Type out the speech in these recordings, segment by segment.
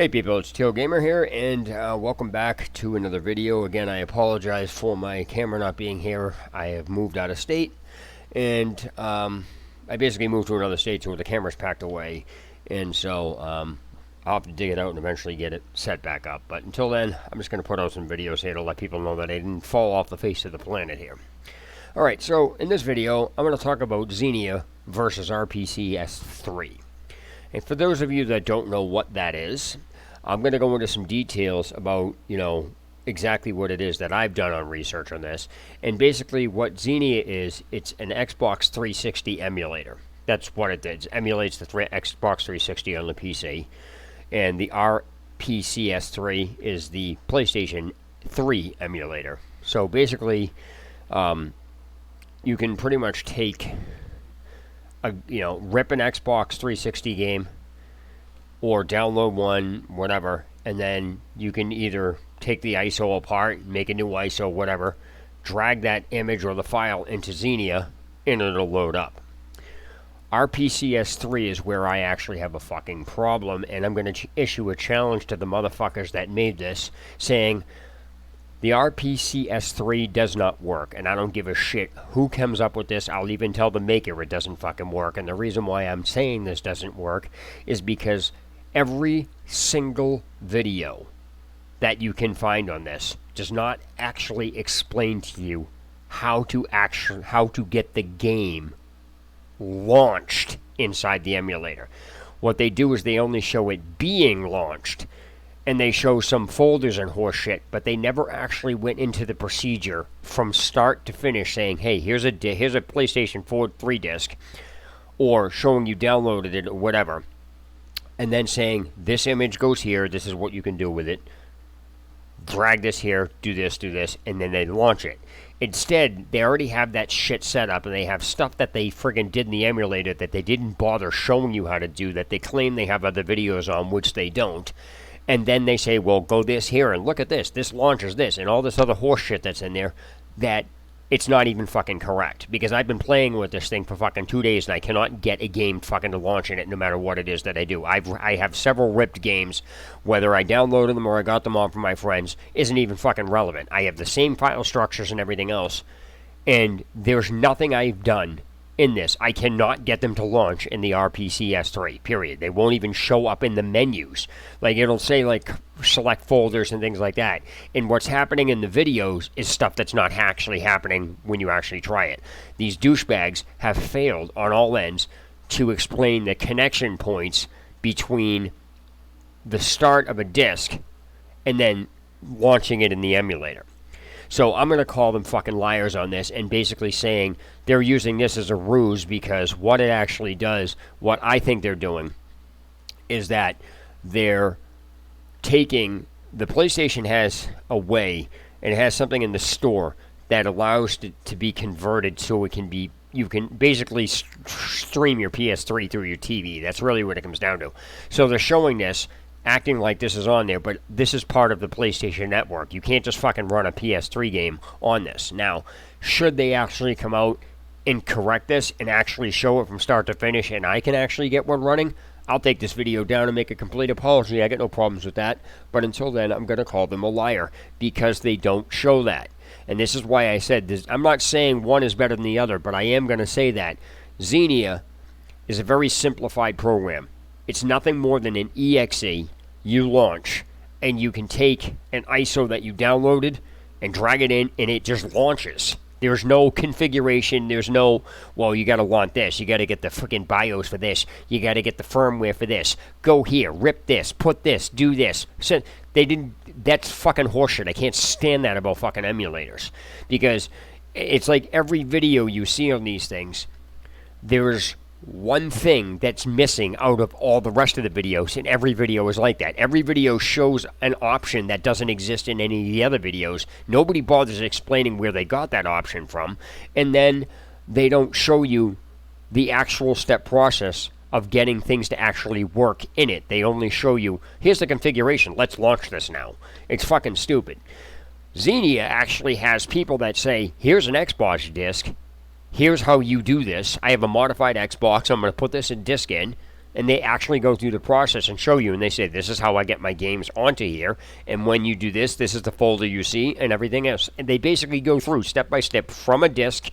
Hey people, it's Teal Gamer here, and welcome back to another video. Again, I apologize for my camera not being here. I have moved out of state, and I basically moved to another state where the camera's packed away, and so I'll have to dig it out and eventually get it set back up. But until then, I'm just going to put out some videos here to let people know that I didn't fall off the face of the planet here. Alright, so in this video, I'm going to talk about Xenia versus RPCS3. And for those of you that don't know what that is, I'm going to go into some details about, exactly what it is that I've done on research on this. And basically what Xenia is, it's an Xbox 360 emulator. That's what it does. It emulates the Xbox 360 on the PC. And the RPCS3 is the PlayStation 3 emulator. So basically, you can pretty much take rip an Xbox 360 game or download one, whatever, and then you can either take the ISO apart, make a new ISO, whatever, drag that image or the file into Xenia, and it'll load up. RPCS3 is where I actually have a fucking problem, and I'm going to issue a challenge to the motherfuckers that made this, saying the RPCS3 does not work, and I don't give a shit who comes up with this. I'll even tell the maker it doesn't fucking work, and the reason why I'm saying this doesn't work is because every single video that you can find on this does not actually explain to you how to get the game launched inside the emulator. What they do is they only show it being launched, and they show some folders and horseshit, but they never actually went into the procedure from start to finish saying, hey, here's a PlayStation 3 disc, or showing you downloaded it or whatever, and then saying, this image goes here, this is what you can do with it, drag this here, do this, and then they launch it. Instead, they already have that shit set up, and they have stuff that they friggin' did in the emulator that they didn't bother showing you how to do, that they claim they have other videos on, which they don't. And then they say, well, go this here, and look at this. This launches this, and all this other horse shit that's in there, that it's not even fucking correct. Because I've been playing with this thing for fucking 2 days, and I cannot get a game fucking to launch in it no matter what it is that I do. I have several ripped games, whether I downloaded them or I got them on from my friends, isn't even fucking relevant. I have the same file structures and everything else, and there's nothing I've done in this. I cannot get them to launch in the RPCS3, period. They won't even show up in the menus. Like, it'll say, like, select folders and things like that. And what's happening in the videos is stuff that's not actually happening when you actually try it. These douchebags have failed on all ends to explain the connection points between the start of a disc and then launching it in the emulator. So I'm going to call them fucking liars on this, and basically saying they're using this as a ruse, because what it actually does, what I think they're doing, is that they're taking, the PlayStation has a way, and it has something in the store that allows it to be converted so it can be, you can basically stream your PS3 through your TV. That's really what it comes down to. So they're showing this, acting like this is on there, but this is part of the PlayStation Network. You can't just fucking run a PS3 game on this. Now, should they actually come out and correct this and actually show it from start to finish, and I can actually get one running, I'll take this video down and make a complete apology. I got no problems with that. But until then, I'm going to call them a liar, because they don't show that. And this is why I said this. I'm not saying one is better than the other, but I am going to say that Xenia is a very simplified program. It's nothing more than an EXE you launch, and you can take an ISO that you downloaded and drag it in, and it just launches. There's no configuration. There's no, well, you got to want this. You got to get the freaking BIOS for this. You got to get the firmware for this. Go here, rip this, put this, do this. So they didn't. That's fucking horseshit. I can't stand that about fucking emulators, because it's like every video you see on these things, there's one thing that's missing out of all the rest of the videos, and every video is like that. Every video shows an option that doesn't exist in any of the other videos. Nobody bothers explaining where they got that option from, and then they don't show you the actual step process of getting things to actually work in it. They only show you, here's the configuration, let's launch this now. It's fucking stupid. Xenia actually has people that say, here's an Xbox disc, here's how you do this. I have a modified Xbox. I'm going to put this in disc in. And they actually go through the process and show you, and they say, this is how I get my games onto here, and when you do this, this is the folder you see, and everything else. And they basically go through step by step from a disc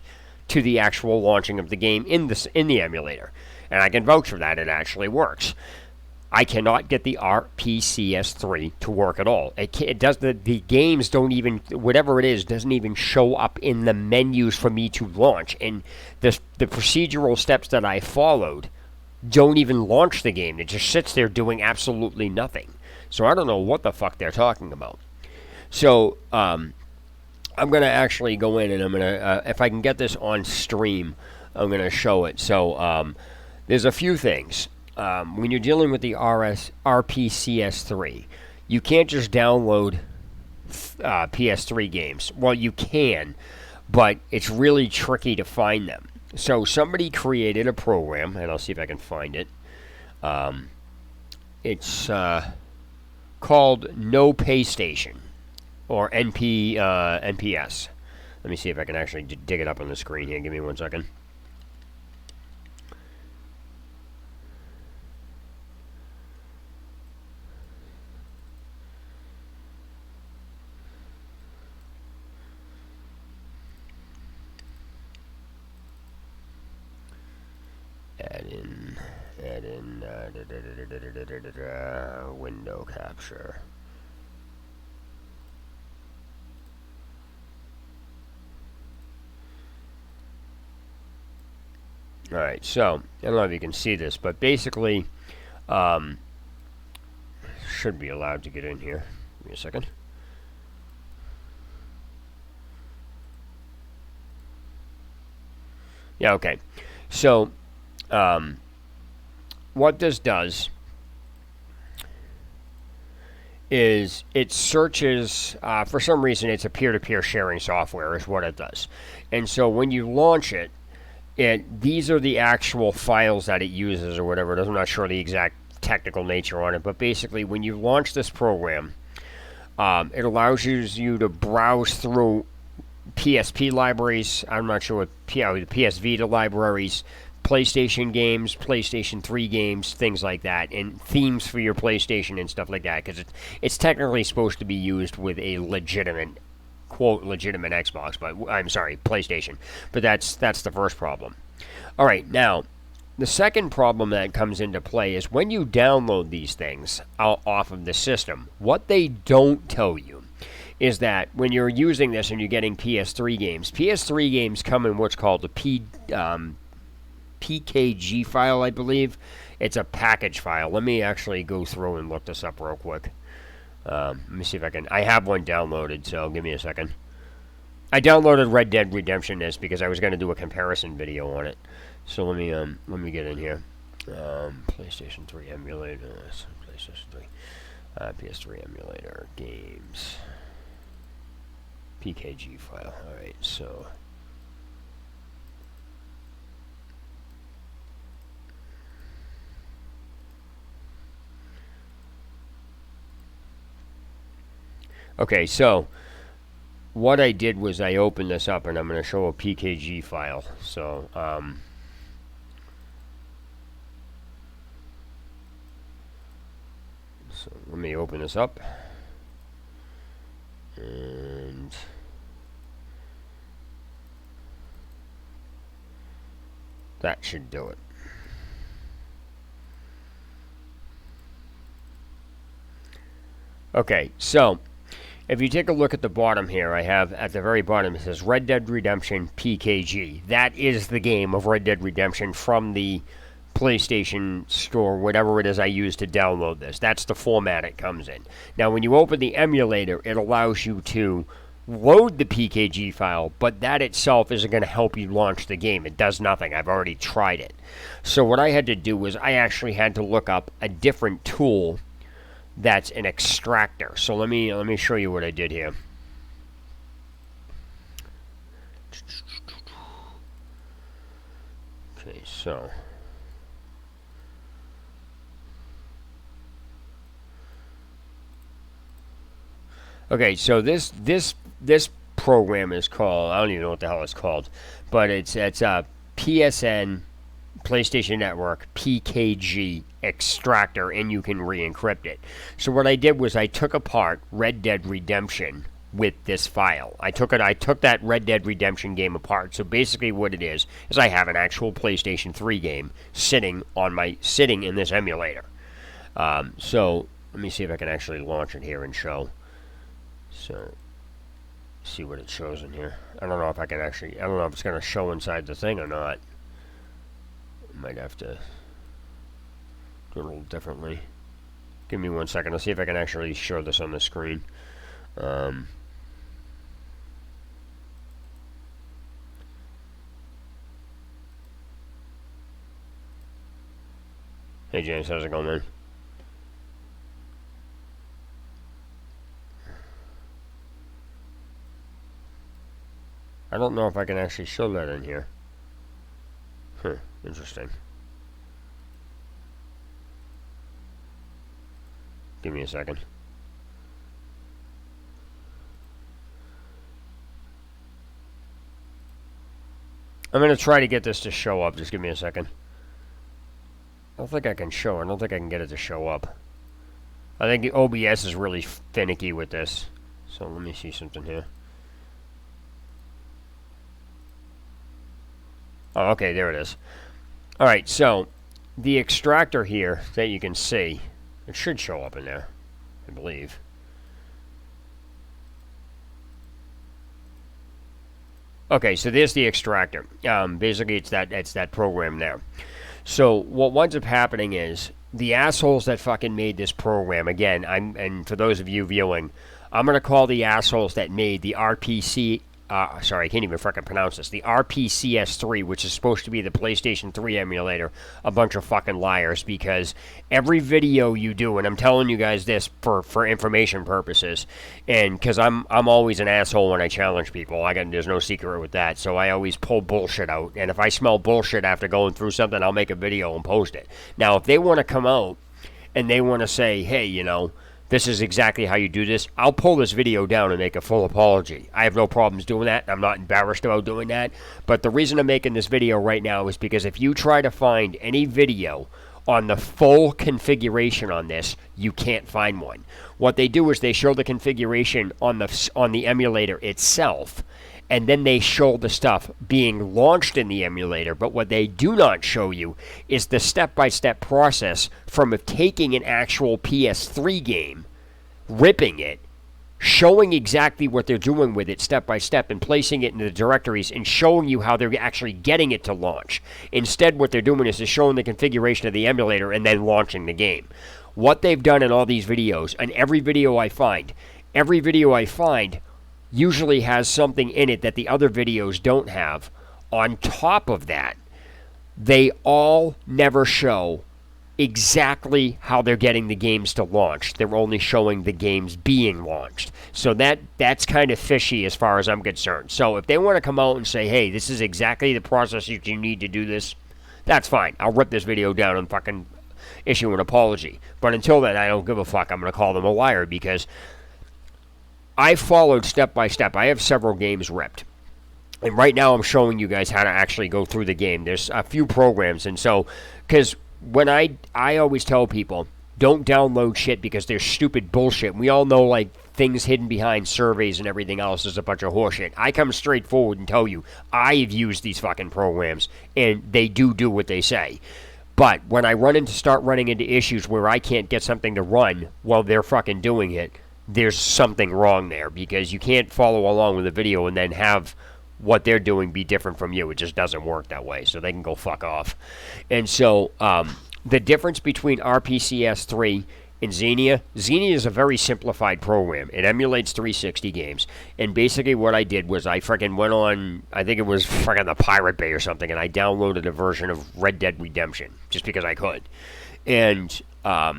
to the actual launching of the game in the emulator. And I can vouch for that. It actually works. I cannot get the RPCS3 to work at all. It does the games don't even, whatever it is, doesn't even show up in the menus for me to launch. And the procedural steps that I followed don't even launch the game. It just sits there doing absolutely nothing. So I don't know what the fuck they're talking about. So I'm going to actually go in and I'm going to, if I can get this on stream, I'm going to show it. So there's a few things. When you're dealing with the RPCS3, you can't just download PS3 games. Well, you can, but it's really tricky to find them. So somebody created a program, and I'll see if I can find it. It's called No Pay Station, or NPS. Let me see if I can actually dig it up on the screen here. Give me 1 second. Add in window capture. Alright, so, I don't know if you can see this, but basically, should be allowed to get in here. Give me a second. Yeah, okay. So, what this does is it searches, for some reason it's a peer-to-peer sharing software is what it does. And so when you launch it, these are the actual files that it uses or whatever. I'm not sure the exact technical nature on it, but basically when you launch this program, it allows you to browse through PSP libraries. I'm not sure what the PS Vita libraries, PlayStation games, PlayStation 3 games, things like that, and themes for your PlayStation and stuff like that, because it's technically supposed to be used with a legitimate, quote, legitimate Xbox, but I'm sorry, PlayStation. But that's the first problem. All right, now, the second problem that comes into play is when you download these things off of the system, what they don't tell you is that when you're using this and you're getting PS3 games come in what's called a PKG file, I believe. It's a package file. Let me actually go through and look this up real quick. Let me see if I can. I have one downloaded, so give me a second. I downloaded Red Dead Redemption this because I was going to do a comparison video on it. So let me get in here. PlayStation 3 emulator. PlayStation 3. PS3 emulator games. PKG file. Alright, so. Okay, so what I did was I opened this up and I'm going to show a PKG file. So, so let me open this up. And that should do it. Okay, so if you take a look at the bottom here, I have at the very bottom it says Red Dead Redemption PKG. That is the game of Red Dead Redemption from the PlayStation Store, whatever it is I use to download this. That's the format it comes in. Now, when you open the emulator, it allows you to load the PKG file, but that itself isn't going to help you launch the game. It does nothing. I've already tried it. So what I had to do was I actually had to look up a different tool that's an extractor. So let me show you what I did here. Okay, so this program is called, I don't even know what the hell it's called, but it's PSN PlayStation Network PKG extractor, and you can re-encrypt it. So what I did was I took apart Red Dead Redemption with this file. I took that Red Dead Redemption game apart. So basically what it is I have an actual PlayStation 3 game sitting in this emulator. So let me see if I can actually launch it here and show. So see what it shows in here. I don't know if it's going to show inside the thing or not. Might have to do it a little differently. Give me 1 second. I'll see if I can actually show this on the screen. Hey James, how's it going, man? I don't know if I can actually show that in here. Interesting. Give me a second. I'm going to try to get this to show up. Just give me a second. I don't think I can show it. I don't think I can get it to show up. I think the OBS is really finicky with this. So let me see something here. Oh, okay, there it is. Alright, so the extractor here that you can see, it should show up in there, I believe. Okay, so there's the extractor. Basically, it's that program there. So what winds up happening is the assholes that fucking made this program, again, and for those of you viewing, I'm going to call the assholes that made the sorry, I can't even fucking pronounce this. The RPCS3, which is supposed to be the PlayStation 3 emulator, a bunch of fucking liars, because every video you do, and I'm telling you guys this for information purposes, and because I'm always an asshole when I challenge people. There's no secret with that, so I always pull bullshit out, and if I smell bullshit after going through something, I'll make a video and post it. Now, if they want to come out and they want to say, hey, this is exactly how you do this, I'll pull this video down and make a full apology. I have no problems doing that. I'm not embarrassed about doing that. But the reason I'm making this video right now is because if you try to find any video on the full configuration on this, you can't find one. What they do is they show the configuration on the emulator itself, and then they show the stuff being launched in the emulator. But what they do not show you is the step-by-step process from taking an actual PS3 game, ripping it, showing exactly what they're doing with it step by step, and placing it in the directories and showing you how they're actually getting it to launch. Instead, what they're doing is showing the configuration of the emulator and then launching the game. What they've done in all these videos, and every video I find usually has something in it that the other videos don't have. On top of that, they all never show exactly how they're getting the games to launch. They're only showing the games being launched. So that's kind of fishy as far as I'm concerned. So if they want to come out and say, hey, this is exactly the process you need to do this, that's fine. I'll rip this video down and fucking issue an apology. But until then, I don't give a fuck. I'm going to call them a liar because I followed step by step. I have several games ripped. And right now I'm showing you guys how to actually go through the game. There's a few programs. And so, because when I always tell people, don't download shit because there's stupid bullshit. We all know, like, things hidden behind surveys and everything else is a bunch of horseshit. I come straight forward and tell you, I've used these fucking programs, and they do what they say. But when I start running into issues where I can't get something to run while they're fucking doing it, there's something wrong there, because you can't follow along with the video and then have what they're doing be different from you. It just doesn't work that way, so they can go fuck off. And so the difference between RPCS3 and Xenia is a very simplified program. It emulates 360 games, and basically what I did was I freaking went on, I think it was freaking the Pirate Bay or something, and I downloaded a version of Red Dead Redemption just because I could. And I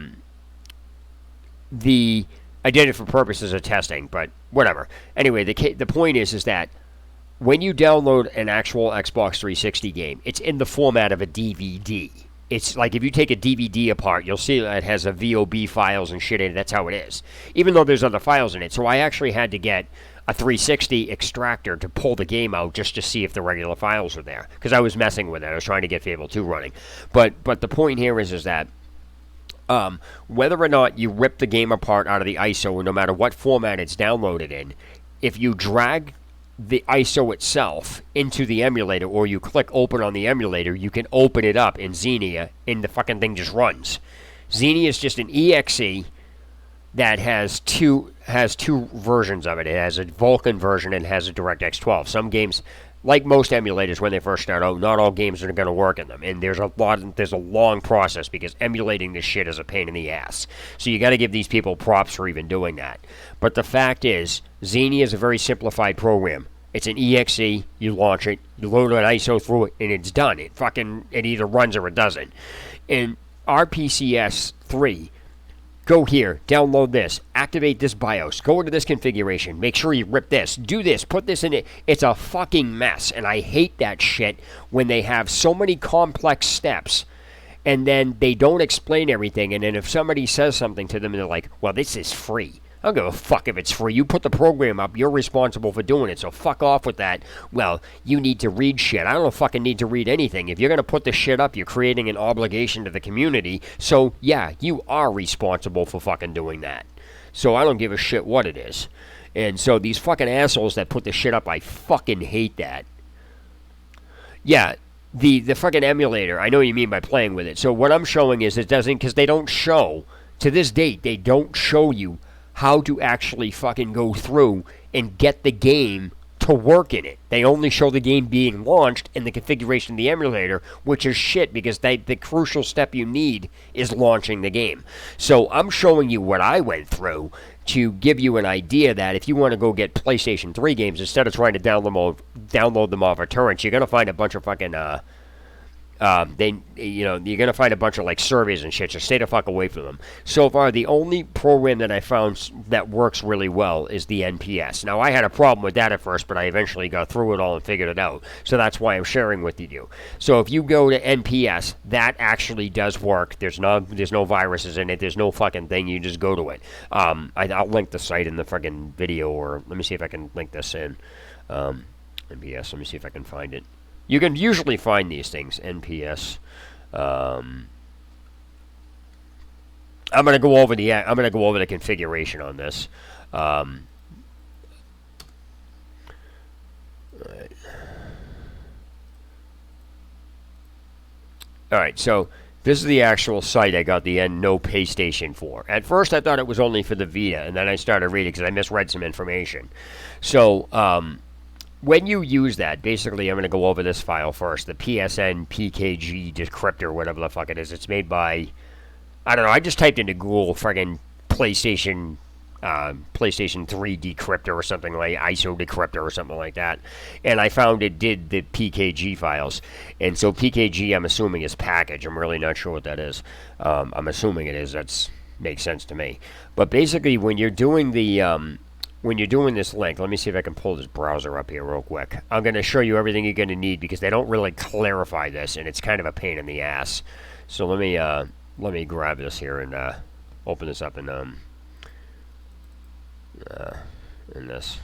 did it for purposes of testing, but whatever. Anyway, the point is that when you download an actual Xbox 360 game, it's in the format of a DVD. It's like if you take a DVD apart, you'll see that it has a VOB files and shit in it. That's how it is, even though there's other files in it. So I actually had to get a 360 extractor to pull the game out just to see if the regular files are there. Because I was messing with it. I was trying to get Fable 2 running. But the point here is that whether or not you rip the game apart out of the ISO, no matter what format it's downloaded in, if you drag the ISO itself into the emulator, or you click open on the emulator, you can open it up in Xenia, and the fucking thing just runs. Xenia is just an EXE that has two versions of it. It has a Vulkan version and has a DirectX 12. Some games, like most emulators when they first start out, not all games are going to work in them, and there's a long process because emulating this shit is a pain in the ass. So you got to give these people props for even doing that. But the fact is, Xenia is a very simplified program. It's an EXE, you launch it, you load an ISO through it, and it's done. It either runs or it doesn't. And RPCS3, go here, download this, activate this BIOS, go into this configuration, make sure you rip this, do this, put this in it. It's a fucking mess, and I hate that shit when they have so many complex steps and then they don't explain everything, and then if somebody says something to them and they're like, well, this is free. I don't give a fuck if it's free. You put the program up, you're responsible for doing it, so fuck off with that. Well, you need to read shit. I don't fucking need to read anything. If you're going to put the shit up, you're creating an obligation to the community, so yeah, you are responsible for fucking doing that. So I don't give a shit what it is. And so these fucking assholes that put the shit up, I fucking hate that. Yeah, the fucking emulator, I know what you mean by playing with it. So what I'm showing is it doesn't, because they don't show, to this date, they don't show you how to actually fucking go through and get the game to work in it. They only show the game being launched and the configuration of the emulator, which is shit because the crucial step you need is launching the game. So I'm showing you what I went through to give you an idea that if you want to go get PlayStation 3 games, instead of trying to download them off of torrents, you're going to find a bunch of fucking you're gonna find a bunch of like surveys and shit. So stay the fuck away from them. So far, the only program that I found that works really well is the NPS. Now, I had a problem with that at first, but I eventually got through it all and figured it out. So that's why I'm sharing with you. So if you go to NPS, that actually does work. There's no viruses in it. There's no fucking thing. You just go to it. I'll link the site in the fucking video, or let me see if I can link this in. NPS. Let me see if I can find it. You can usually find these things, NPS. I'm gonna go over the configuration on this. All right, so this is the actual site I got the no pay station for. At first, I thought it was only for the Vita, and then I started reading because I misread some information. So, when you use that, basically, I'm going to go over this file first, the PSN PKG decryptor, whatever the fuck it is. It's made by, I don't know, I just typed into Google friggin' PlayStation 3 decryptor or something like ISO decryptor or something like that, and I found it did the PKG files. And so PKG, I'm assuming, is package. I'm really not sure what that is. I'm assuming it is. That makes sense to me. But basically, when you're doing this link, let me see if I can pull this browser up here real quick. I'm going to show you everything you're going to need because they don't really clarify this, and it's kind of a pain in the ass. So let me grab this here and open this up in this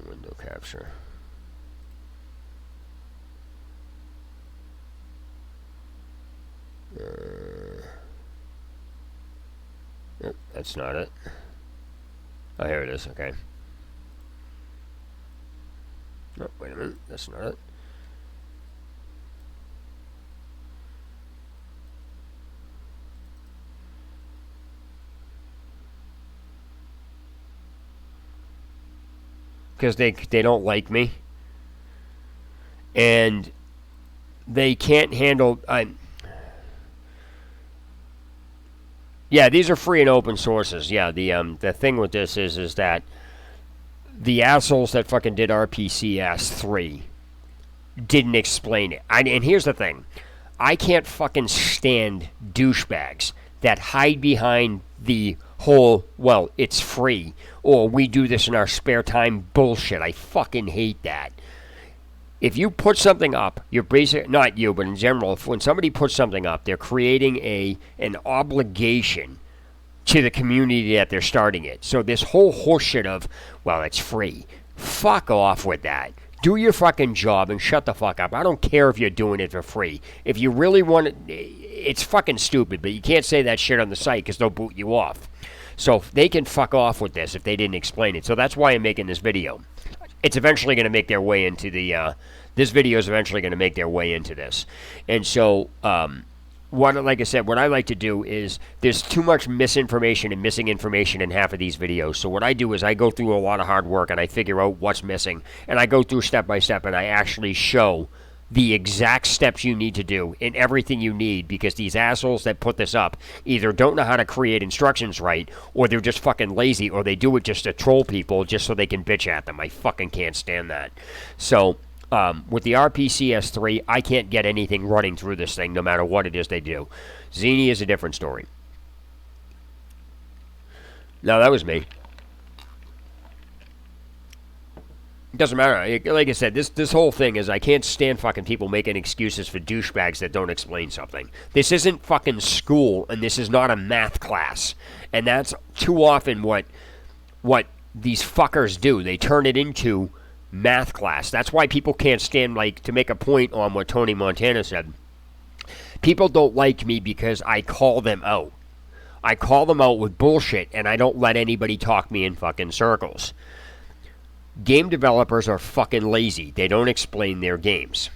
window capture. Yep, that's not it. Oh, here it is, okay. Oh, wait a minute, that's not it. Because they don't like me. And they can't handle... Yeah, these are free and open sources. Yeah, the thing with this is that the assholes that fucking did RPCS3 didn't explain it. And here's the thing. I can't fucking stand douchebags that hide behind the whole, well, it's free, or we do this in our spare time bullshit. I fucking hate that. If you put something up, you're basically, not you, but in general, when somebody puts something up, they're creating an obligation to the community that they're starting it. So this whole horseshit of, well, it's free. Fuck off with that. Do your fucking job and shut the fuck up. I don't care if you're doing it for free. If you really want it, it's fucking stupid, but you can't say that shit on the site because they'll boot you off. So they can fuck off with this if they didn't explain it. So that's why I'm making this video. It's eventually going to make their way into the, this video is eventually going to make their way into this. And so, like I said, what I like to do is there's too much misinformation and missing information in half of these videos. So what I do is I go through a lot of hard work and I figure out what's missing. And I go through step by step and I actually show the exact steps you need to do and everything you need, because these assholes that put this up either don't know how to create instructions right, or they're just fucking lazy, or they do it just to troll people just so they can bitch at them. I fucking can't stand that. So with the RPCS3, I can't get anything running through this thing no matter what it is they do. Xenia is a different story. No, that was me. It doesn't matter. Like I said, this whole thing is I can't stand fucking people making excuses for douchebags that don't explain something. This isn't fucking school, and this is not a math class. And that's too often what these fuckers do. They turn it into math class. That's why people can't stand, like, to make a point on what Tony Montana said. People don't like me because I call them out. I call them out with bullshit, and I don't let anybody talk me in fucking circles. Game developers are fucking lazy. They don't explain their games.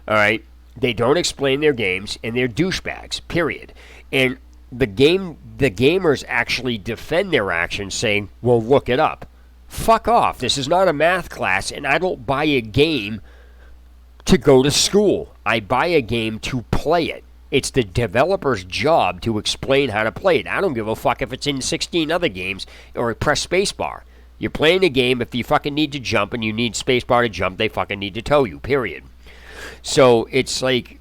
Alright? They don't explain their games, and they're douchebags, period. And the gamers actually defend their actions, saying, well, look it up. Fuck off. This is not a math class, and I don't buy a game to go to school. I buy a game to play it. It's the developer's job to explain how to play it. I don't give a fuck if it's in 16 other games or press spacebar. You're playing a game. If you fucking need to jump and you need spacebar to jump, they fucking need to tow you, period. So it's like...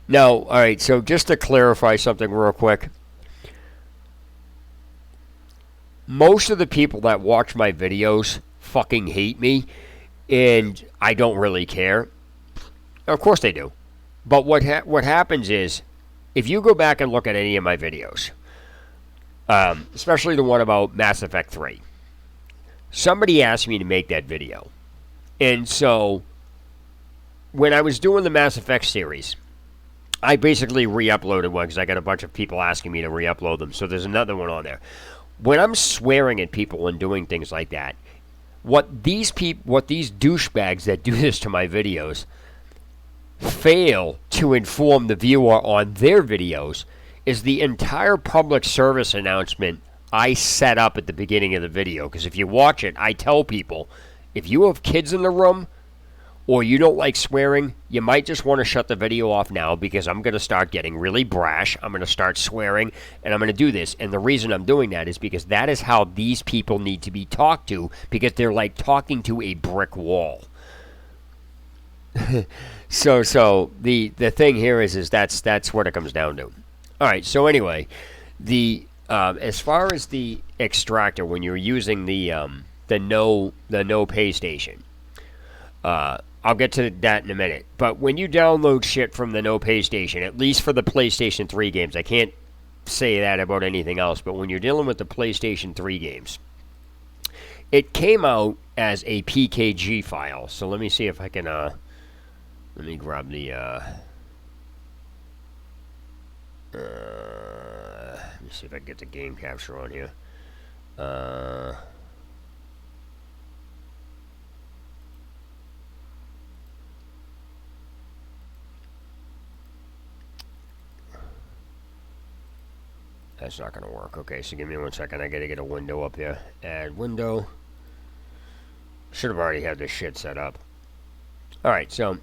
Now, alright, so just to clarify something real quick. Most of the people that watch my videos fucking hate me, and I don't really care. Of course they do. But what happens is, if you go back and look at any of my videos, especially the one about Mass Effect 3, somebody asked me to make that video. And so, when I was doing the Mass Effect series, I basically re-uploaded one because I got a bunch of people asking me to re-upload them. So there's another one on there. When I'm swearing at people and doing things like that, what these douchebags that do this to my videos fail to inform the viewer on their videos is the entire public service announcement I set up at the beginning of the video. Because if you watch it, I tell people, if you have kids in the room or you don't like swearing, you might just want to shut the video off now, because I'm going to start getting really brash. I'm going to start swearing, and I'm going to do this. And the reason I'm doing that is because that is how these people need to be talked to, because they're like talking to a brick wall. So the thing here is that's what it comes down to. All right. So anyway, as far as the extractor, when you're using the no pay station, I'll get to that in a minute. But when you download shit from the no pay station, at least for the PlayStation 3 games, I can't say that about anything else, but when you're dealing with the PlayStation 3 games, it came out as a PKG file. So let me see if I can, let me grab the, let me see if I can get the game capture on here. That's not going to work. Okay, so give me 1 second. I got to get a window up here. Add window. Should have already had this shit set up. Alright, so...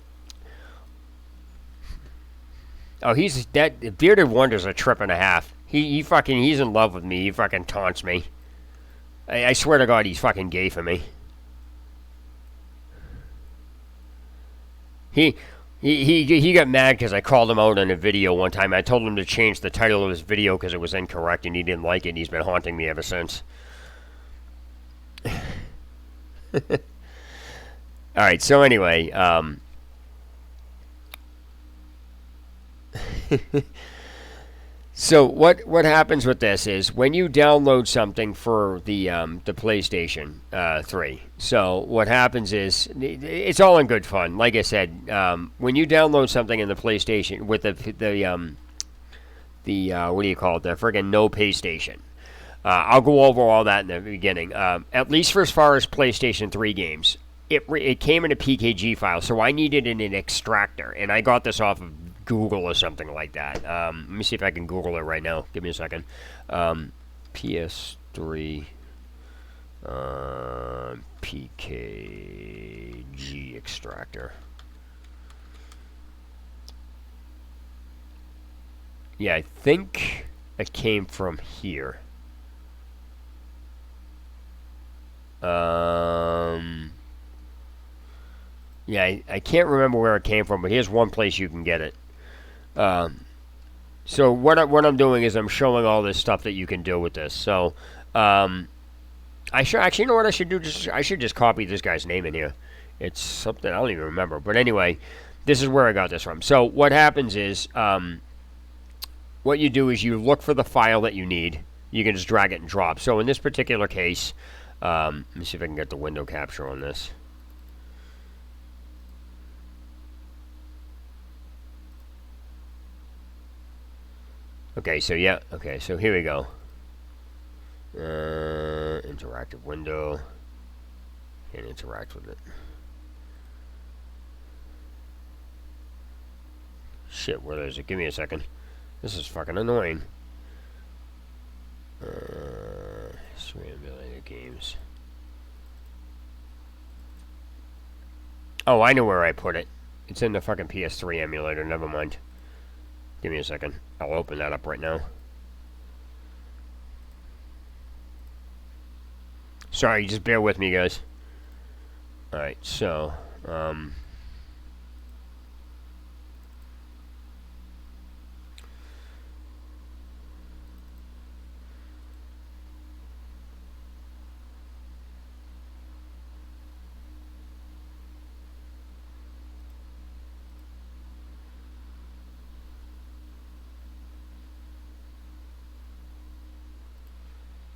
Oh, that Bearded Wonder's a trip and a half. He's in love with me. He fucking taunts me. I swear to God, he's fucking gay for me. He got mad because I called him out in a video one time. I told him to change the title of his video because it was incorrect, and he didn't like it, and he's been haunting me ever since. Alright, so anyway, So what happens with this is when you download something for the PlayStation 3. So what happens is it's all in good fun. Like I said, when you download something in the PlayStation with the what do you call it? The friggin' no pay station. I'll go over all that in the beginning. At least for as far as PlayStation 3 games, it came in a PKG file, so I needed an extractor, and I got this off of Google or something like that. Let me see if I can Google it right now. Give me a second. PS3 PKG extractor. Yeah, I think it came from here. Yeah, I can't remember where it came from, but here's one place you can get it. So what I'm doing is I'm showing all this stuff that you can do with this. So I should actually, you know what I should do? I should just copy this guy's name in here. It's something I don't even remember. But anyway, this is where I got this from. So what happens is what you do is you look for the file that you need. You can just drag it and drop. So in this particular case, let me see if I can get the window capture on this. Okay, so yeah, okay, so here we go. Interactive window. Can't interact with it. Shit, where is it? Give me a second. This is fucking annoying. 3 emulator games. Oh, I know where I put it. It's in the fucking PS3 emulator, never mind. Give me a second. I'll open that up right now. Sorry, just bear with me, guys. Alright, so,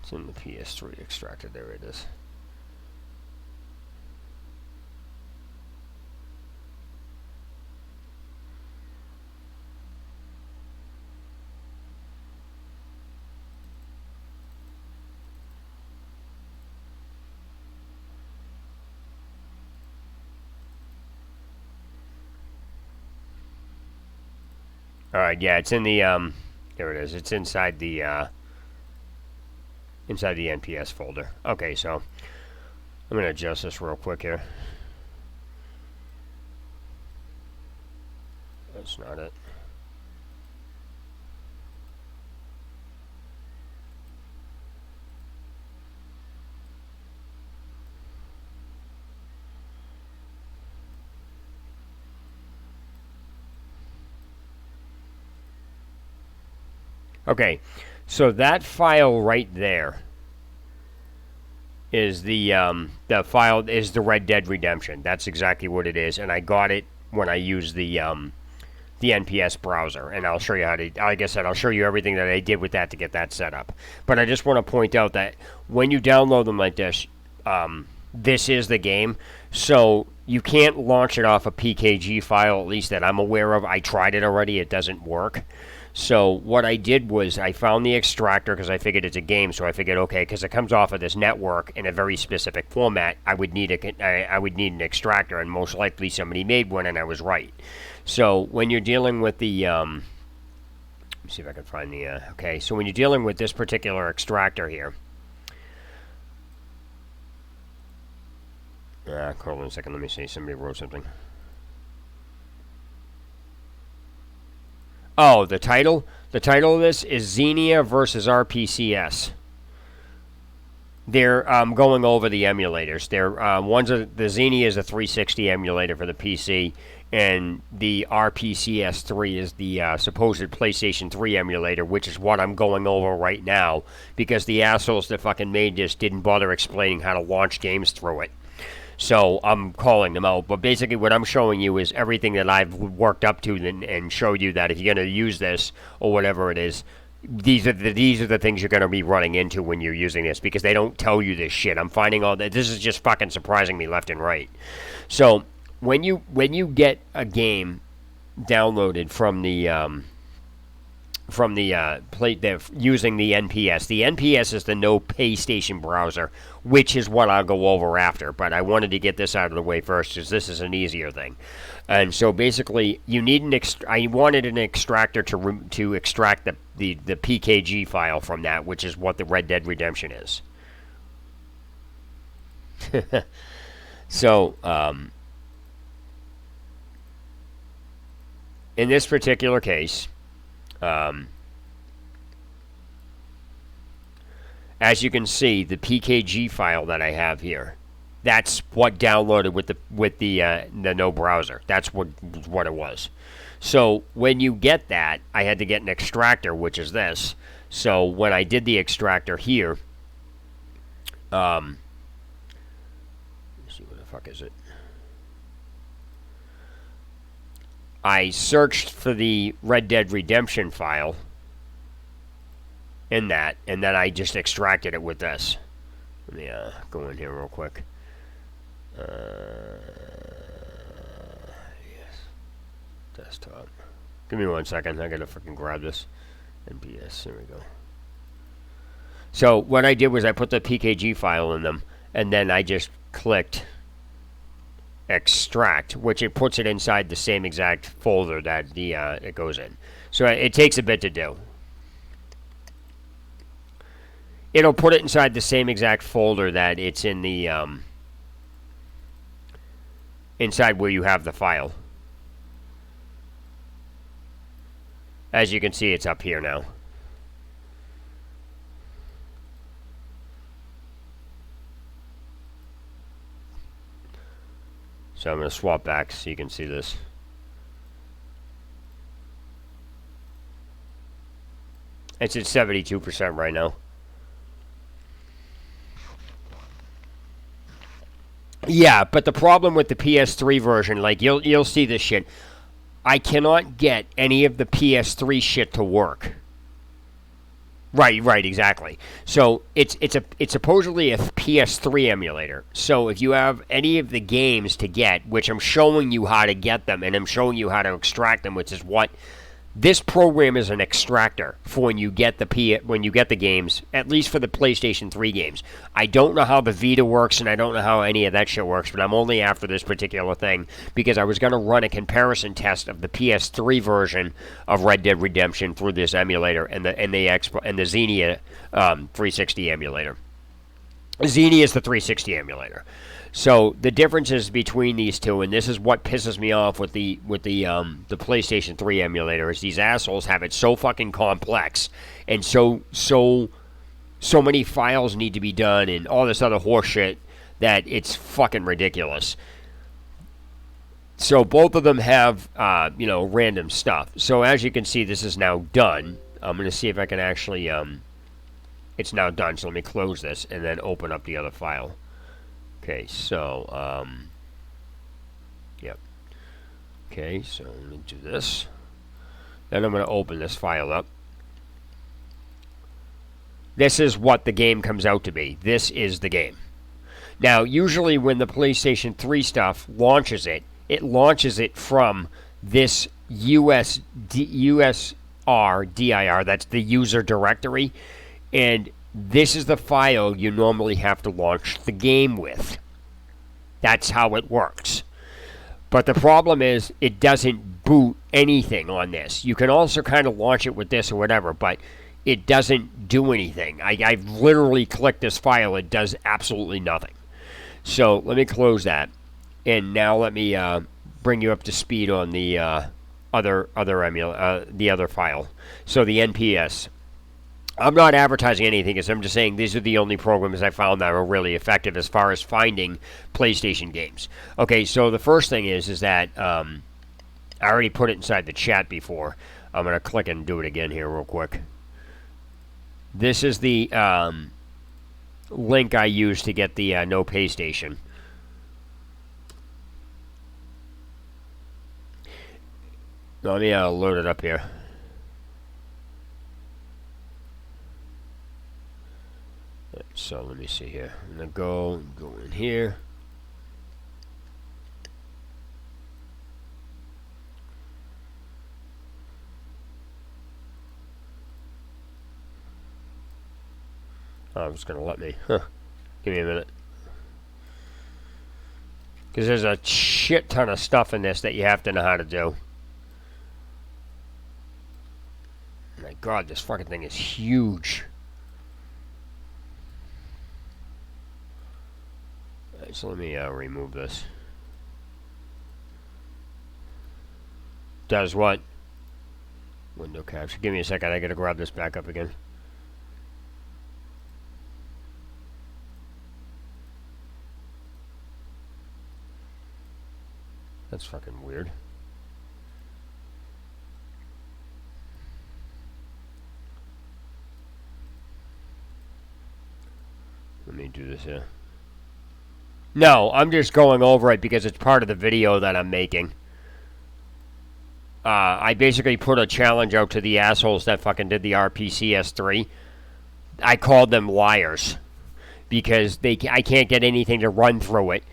it's in the PS3 extractor. There it is. Alright, yeah, it's in the, there it is. It's inside the NPS folder. Okay, so I'm going to adjust this real quick here. That's not it. Okay, so that file right there is the file is the Red Dead Redemption. That's exactly what it is, and I got it when I used the NPS browser, and I'll show you how to. Like I said, I'll show you everything that I did with that to get that set up. But I just want to point out that when you download them like this, this is the game, so you can't launch it off a PKG file, at least that I'm aware of. I tried it already; it doesn't work. So what I did was I found the extractor because I figured it's a game. So I figured, okay, because it comes off of this network in a very specific format, I would need an extractor, and most likely somebody made one, and I was right. So when you're dealing with the, let me see if I can find the, okay, so when you're dealing with this particular extractor here, hold on a second, let me see, somebody wrote something. Oh, the title? The title of this is Xenia versus RPCS. They're going over the emulators. The Xenia is a 360 emulator for the PC, and the RPCS3 is the supposed PlayStation 3 emulator, which is what I'm going over right now, because the assholes that fucking made this didn't bother explaining how to launch games through it. So I'm calling them out. But basically what I'm showing you is everything that I've worked up to and showed you that if you're going to use this or whatever it is, these are the things you're going to be running into when you're using this, because they don't tell you this shit. I'm finding all that. This is just fucking surprising me left and right. So when you get a game downloaded from the using the NPS. The NPS is the No Pay Station browser, which is what I'll go over after. But I wanted to get this out of the way first, because this is an easier thing. And so basically, you need I wanted an extractor to extract the PKG file from that, which is what the Red Dead Redemption is. So in this particular case, as you can see, the PKG file that I have here, that's what downloaded with the no browser. That's what it was. So when you get that, I had to get an extractor, which is this. So when I did the extractor here, let's see, what the fuck is it? I searched for the Red Dead Redemption file in that, and then I just extracted it with this. Let me go in here real quick. Yes. Desktop. Give me 1 second. I gotta fucking grab this. NPS. There we go. So what I did was I put the PKG file in them, and then I just clicked extract, which it puts it inside the same exact folder that it goes in. So it takes a bit to do. It'll put it inside the same exact folder that it's in the inside where you have the file. As you can see, it's up here now. So I'm going to swap back so you can see this. It's at 72% right now. Yeah, but the problem with the PS3 version, like you'll see this shit, I cannot get any of the PS3 shit to work. Right, exactly. So it's supposedly a PS3 emulator. So if you have any of the games to get, which I'm showing you how to get them, and I'm showing you how to extract them, which is what this program is, an extractor for when you get the games, at least for the PlayStation 3 games. I don't know how the Vita works, and I don't know how any of that shit works, but I'm only after this particular thing because I was going to run a comparison test of the PS3 version of Red Dead Redemption through this emulator and the Xenia 360 emulator. Xenia is the 360 emulator. So the differences between these two, and this is what pisses me off with the PlayStation 3 emulator, is these assholes have it so fucking complex, and so many files need to be done, and all this other horseshit that it's fucking ridiculous. So both of them have random stuff. So as you can see, this is now done. I'm going to see if I can actually it's now done. So let me close this and then open up the other file. Okay, so, yep. Okay, so let me do this. Then I'm going to open this file up. This is what the game comes out to be. This is the game. Now, usually when the PlayStation 3 stuff launches it launches it from this USR dir, that's the user directory, and this is the file you normally have to launch the game with. That's how it works. But the problem is it doesn't boot anything on this. You can also kind of launch it with this or whatever, but it doesn't do anything. I've literally clicked this file. It does absolutely nothing. So let me close that. And now let me bring you up to speed on the other file. So the NPS. I'm not advertising anything, because I'm just saying these are the only programs I found that are really effective as far as finding PlayStation games. Okay, so the first thing is that I already put it inside the chat before. I'm going to click and do it again here real quick. This is the link I used to get the No Pay Station. Let me load it up here. So let me see here. I'm gonna go in here. Oh, it's gonna let me. Huh. Give me a minute. Because there's a shit ton of stuff in this that you have to know how to do. My God, this fucking thing is huge. Alright, so let me remove this. Does what? Window capture. Give me a second. I gotta grab this back up again. That's fucking weird. Let me do this here. No, I'm just going over it because it's part of the video that I'm making. I basically put a challenge out to the assholes that fucking did the RPCS3. I called them liars because I can't get anything to run through it.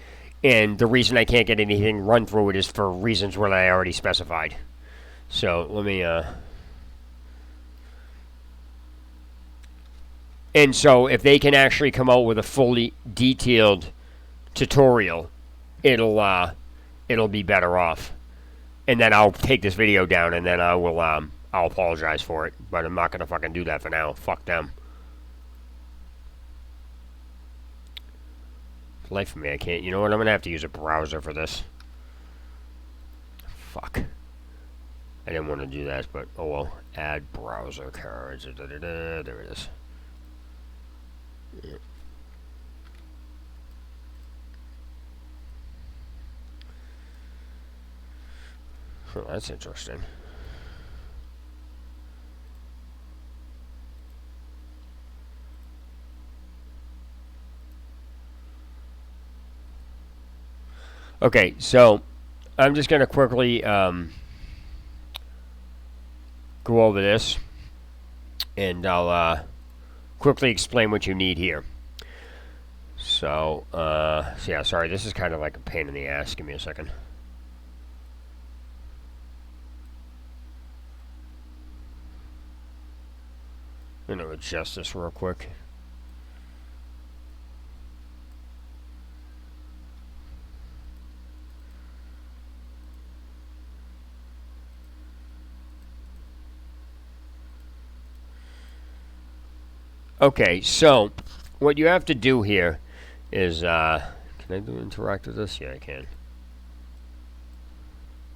And the reason I can't get anything run through it is for reasons that I already specified. So, let me, And so, if they can actually come out with a fully detailed tutorial, it'll be better off. And then I'll take this video down, and then I'll apologize for it. But I'm not gonna fucking do that for now. Fuck them. Life of me, I can't. You know what? I'm gonna have to use a browser for this. Fuck. I didn't want to do that, but oh well. Add browser cards. There it is. Yeah. Oh, that's interesting. Okay, so I'm just going to quickly go over this, and I'll quickly explain what you need here. So yeah, sorry, this is kind of like a pain in the ass. Give me a second. I'm going to adjust this real quick. Okay, so what you have to do here is, can I do interact with this? Yeah, I can.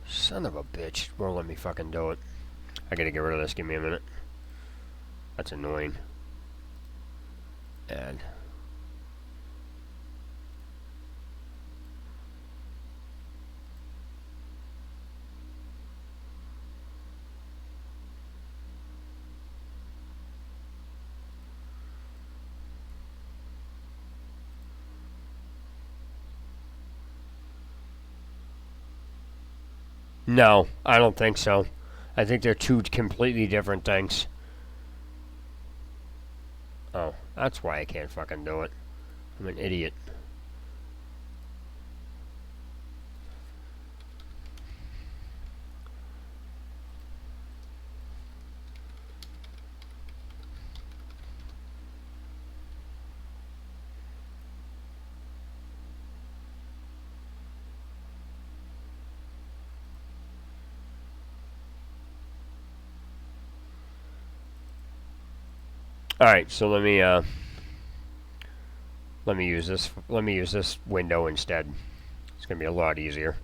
Son of a bitch. Won't let me fucking do it. I gotta get rid of this. Give me a minute. That's annoying. Add. No, I don't think so. I think they're two completely different things. Oh, that's why I can't fucking do it. I'm an idiot. All right, so let me use this. Let me use this window instead. It's gonna be a lot easier.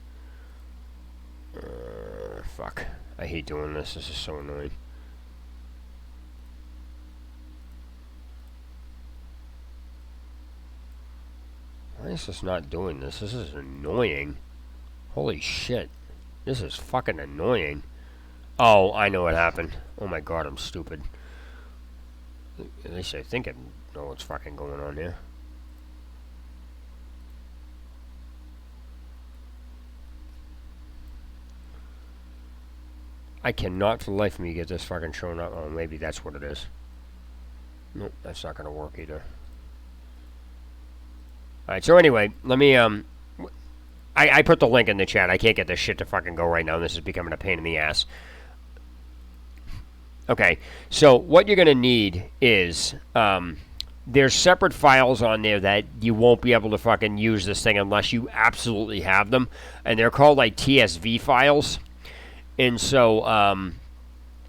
Fuck. I hate doing this. This is so annoying. Why is this not doing this? This is annoying. Holy shit. This is fucking annoying. Oh, I know what happened. Oh my god, I'm stupid. At least I think I know what's fucking going on here. I cannot for the life of me get this fucking showing up. Oh, maybe that's what it is. Nope, that's not gonna work either. Alright, so anyway, let me, I put the link in the chat. I can't get this shit to fucking go right now. This is becoming a pain in the ass. Okay, so what you're gonna need is, there's separate files on there that you won't be able to fucking use this thing unless you absolutely have them. And they're called, like, TSV files. And so,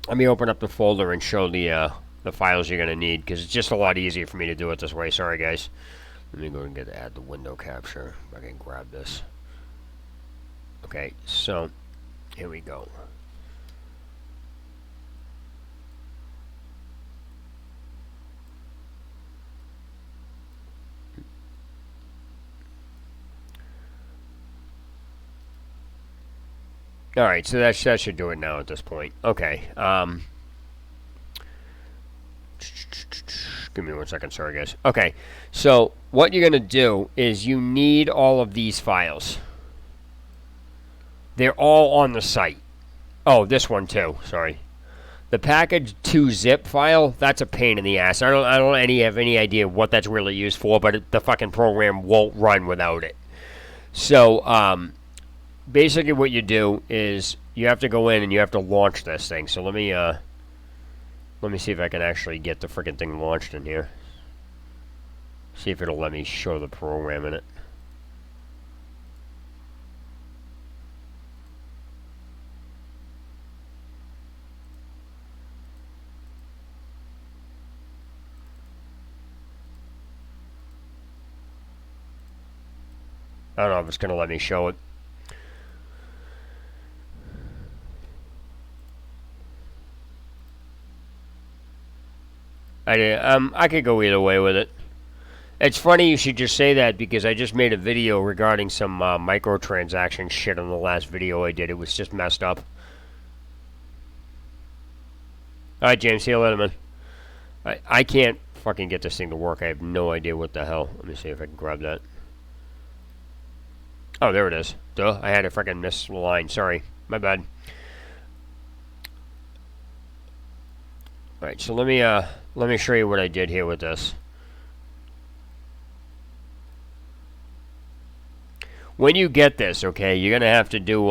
let me open up the folder and show the files you're going to need, because it's just a lot easier for me to do it this way. Sorry, guys. Let me go and add the window capture. If I can grab this. Okay, so, here we go. Alright, so that should do it now at this point. Okay. Give me 1 second. Sorry, guys. Okay. So, what you're going to do is you need all of these files. They're all on the site. Oh, this one too. Sorry. The package 2 zip file, that's a pain in the ass. I don't have any idea what that's really used for, but the fucking program won't run without it. So, basically what you do is you have to go in and you have to launch this thing. So let me see if I can actually get the freaking thing launched in here. See if it'll let me show the program in it. I don't know if it's going to let me show it. I could go either way with it. It's funny you should just say that, because I just made a video regarding some microtransaction shit on the last video I did. It was just messed up. Alright, James, see you later, man. I can't fucking get this thing to work. I have no idea what the hell. Let me see if I can grab that. Oh, there it is. Duh, I had a freaking miss line. Sorry. My bad. Alright, so let me show you what I did here with this. When you get this, okay, you're gonna have to do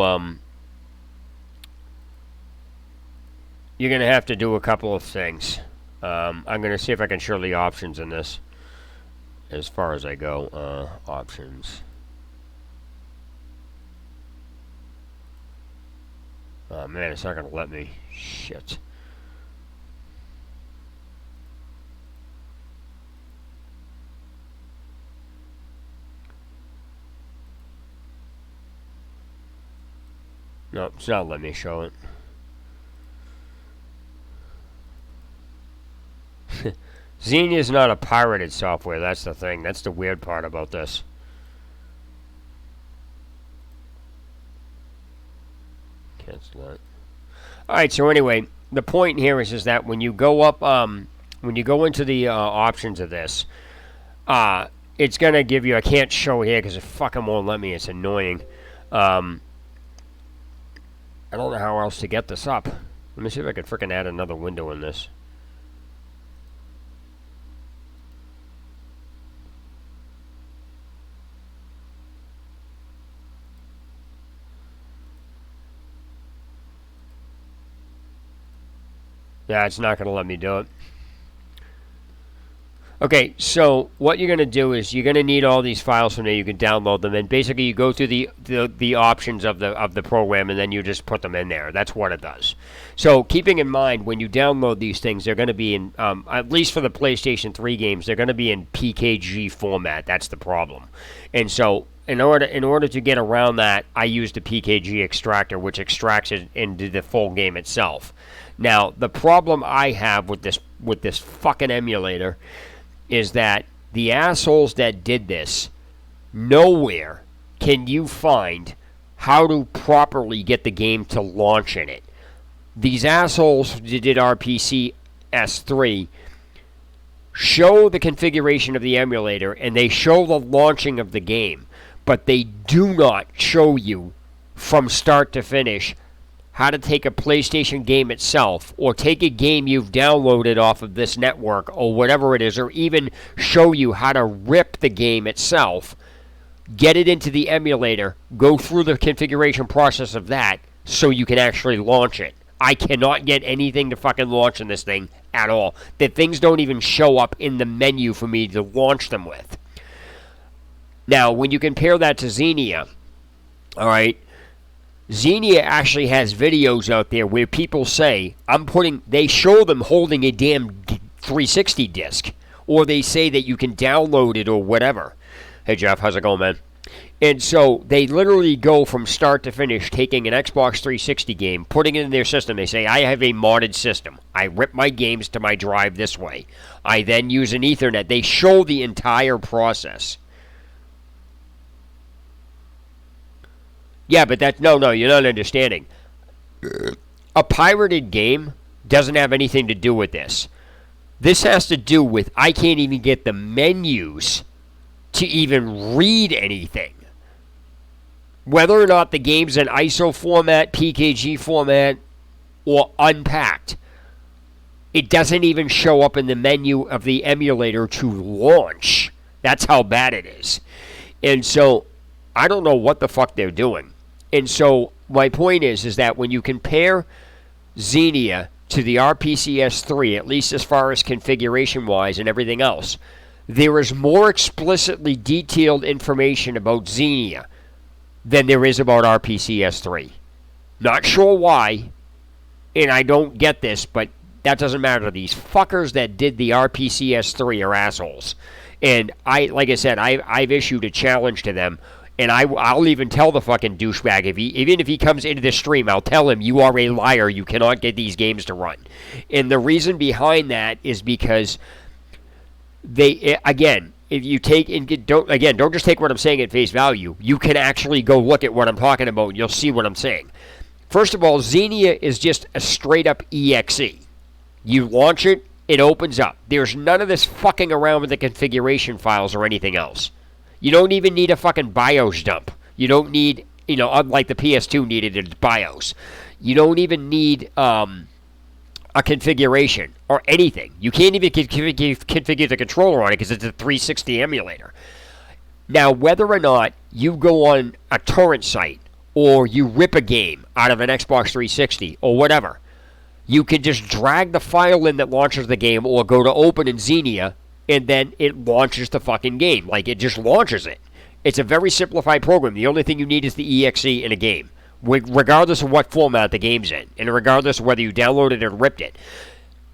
a couple of things. I'm gonna see if I can show the options in this as far as I go. Options. Oh man, it's not gonna let me. Shit. No, it's not letting me show it. Xenia is not a pirated software, that's the thing. That's the weird part about this. Cancel that. Alright, so anyway, the point here is that when you go up, when you go into the options of this, it's going to give you, I can't show here because it fucking won't let me, it's annoying. I don't know how else to get this up. Let me see if I can frickin' add another window in this. Yeah, it's not going to let me do it. Okay, so what you're going to do is you're going to need all these files from there. You can download them, and basically you go through the options of the program, and then you just put them in there. That's what it does. So keeping in mind, when you download these things, they're going to be in, at least for the PlayStation 3 games, they're going to be in PKG format. That's the problem. And so in order to get around that, I used a PKG extractor, which extracts it into the full game itself. Now, the problem I have with this fucking emulator is that the assholes that did this, nowhere can you find how to properly get the game to launch in it. These assholes who did RPCS3 show the configuration of the emulator and they show the launching of the game, but they do not show you from start to finish how to take a PlayStation game itself, or take a game you've downloaded off of this network, or whatever it is, or even show you how to rip the game itself, get it into the emulator, go through the configuration process of that, so you can actually launch it. I cannot get anything to fucking launch in this thing at all. The things don't even show up in the menu for me to launch them with. Now, when you compare that to Xenia, alright, Xenia actually has videos out there where people say, they show them holding a damn 360 disc, or they say that you can download it or whatever. Hey Jeff, how's it going, man? And so they literally go from start to finish, taking an Xbox 360 game, putting it in their system. They say, I have a modded system. I rip my games to my drive this way. I then use an Ethernet. They show the entire process. Yeah, but no, you're not understanding. A pirated game doesn't have anything to do with this. This has to do with I can't even get the menus to even read anything. Whether or not the game's in ISO format, PKG format, or unpacked, it doesn't even show up in the menu of the emulator to launch. That's how bad it is. And so, I don't know what the fuck they're doing. And so, my point is that when you compare Xenia to the RPCS3, at least as far as configuration-wise and everything else, there is more explicitly detailed information about Xenia than there is about RPCS3. Not sure why, and I don't get this, but that doesn't matter. These fuckers that did the RPCS3 are assholes. And like I said, I've issued a challenge to them, and I'll even tell the fucking douchebag, even if he comes into the stream, I'll tell him, you are a liar, you cannot get these games to run. And the reason behind that is because if you take and don't just take what I'm saying at face value. You can actually go look at what I'm talking about, and you'll see what I'm saying. First of all, Xenia is just a straight up EXE. You launch it, it opens up. There's none of this fucking around with the configuration files or anything else. You don't even need a fucking BIOS dump. You don't need, unlike the PS2 needed its BIOS. You don't even need a configuration or anything. You can't even configure the controller on it because it's a 360 emulator. Now, whether or not you go on a torrent site or you rip a game out of an Xbox 360 or whatever, you can just drag the file in that launches the game or go to open in Xenia and then it launches the fucking game. Like, it just launches it. It's a very simplified program. The only thing you need is the EXE in a game, regardless of what format the game's in, and regardless of whether you downloaded it or ripped it.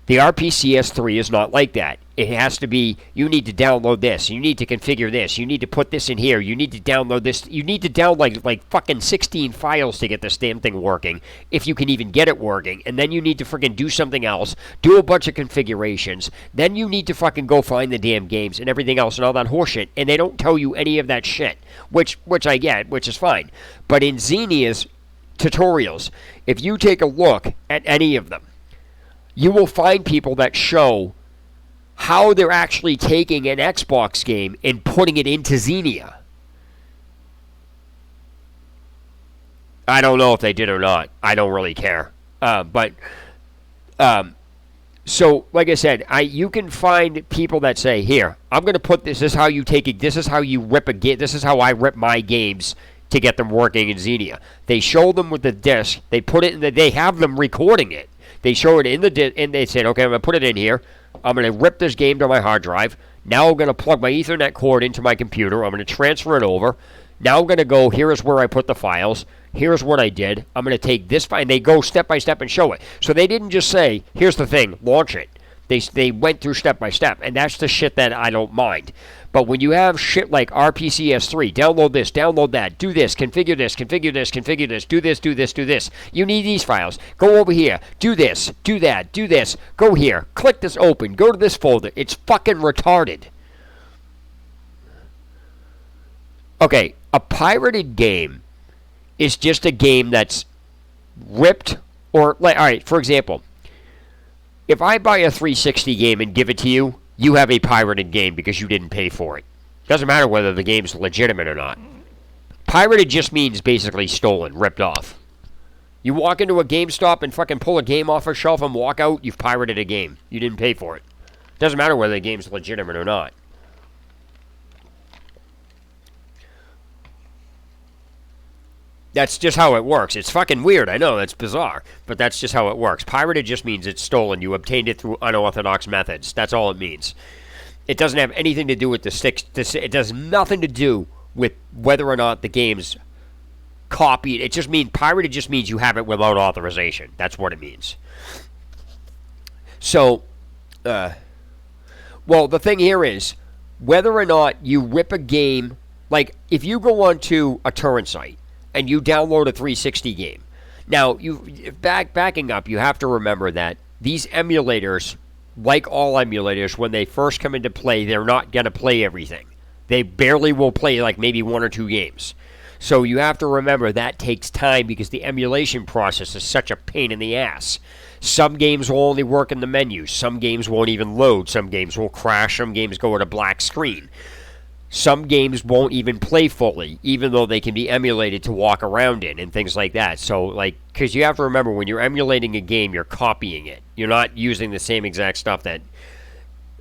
The RPCS3 is not like that. It has to be, you need to download this, you need to configure this, you need to put this in here, you need to download this, you need to download like fucking 16 files to get this damn thing working, if you can even get it working, and then you need to freaking do something else, do a bunch of configurations, then you need to fucking go find the damn games and everything else and all that horseshit, and they don't tell you any of that shit, which I get, which is fine. But in Xenia's tutorials, if you take a look at any of them, you will find people that show how they're actually taking an Xbox game and putting it into Xenia. I don't know if they did or not. I don't really care. So, like I said, you can find people that say, here, I'm going to put this is how you take it, this is how you rip a game, this is how I rip my games to get them working in Xenia. They show them with the disc, they put it in they have them recording it. They show it in the disc, and they said, okay, I'm going to put it in here. I'm going to rip this game to my hard drive. Now I'm going to plug my Ethernet cord into my computer. I'm going to transfer it over. Now I'm going to go, here is where I put the files. Here's what I did. I'm going to take this file, and they go step by step and show it. So they didn't just say, here's the thing, launch it. They went through step by step, and that's the shit that I don't mind. But when you have shit like RPCS3, download this, download that, do this, configure this, configure this, configure this, do this, do this, do this. You need these files. Go over here, do this, do that, do this, go here, click this open, go to this folder. It's fucking retarded. Okay, a pirated game is just a game that's ripped or, like, alright, for example, if I buy a 360 game and give it to you, you have a pirated game because you didn't pay for it. Doesn't matter whether the game's legitimate or not. Pirated just means basically stolen, ripped off. You walk into a GameStop and fucking pull a game off a shelf and walk out, you've pirated a game. You didn't pay for it. Doesn't matter whether the game's legitimate or not. That's just how it works. It's fucking weird, I know, that's bizarre, but that's just how it works. Pirated just means it's stolen. You obtained it through unorthodox methods. That's all it means. It doesn't have anything to do with the sticks. It does nothing to do with whether or not the game's copied. It just means pirated just means you have it without authorization. That's what it means. So, well, the thing here is whether or not you rip a game, like if you go onto a torrent site and you download a 360 game. Now, backing up, you have to remember that these emulators, like all emulators, when they first come into play, they're not going to play everything. They barely will play like maybe 1 or 2 games. So you have to remember that takes time because the emulation process is such a pain in the ass. Some games will only work in the menu. Some games won't even load. Some games will crash. Some games go at a black screen. Some games won't even play fully, even though they can be emulated to walk around in and things like that. So, like, because you have to remember, when you're emulating a game, you're copying it. You're not using the same exact stuff that,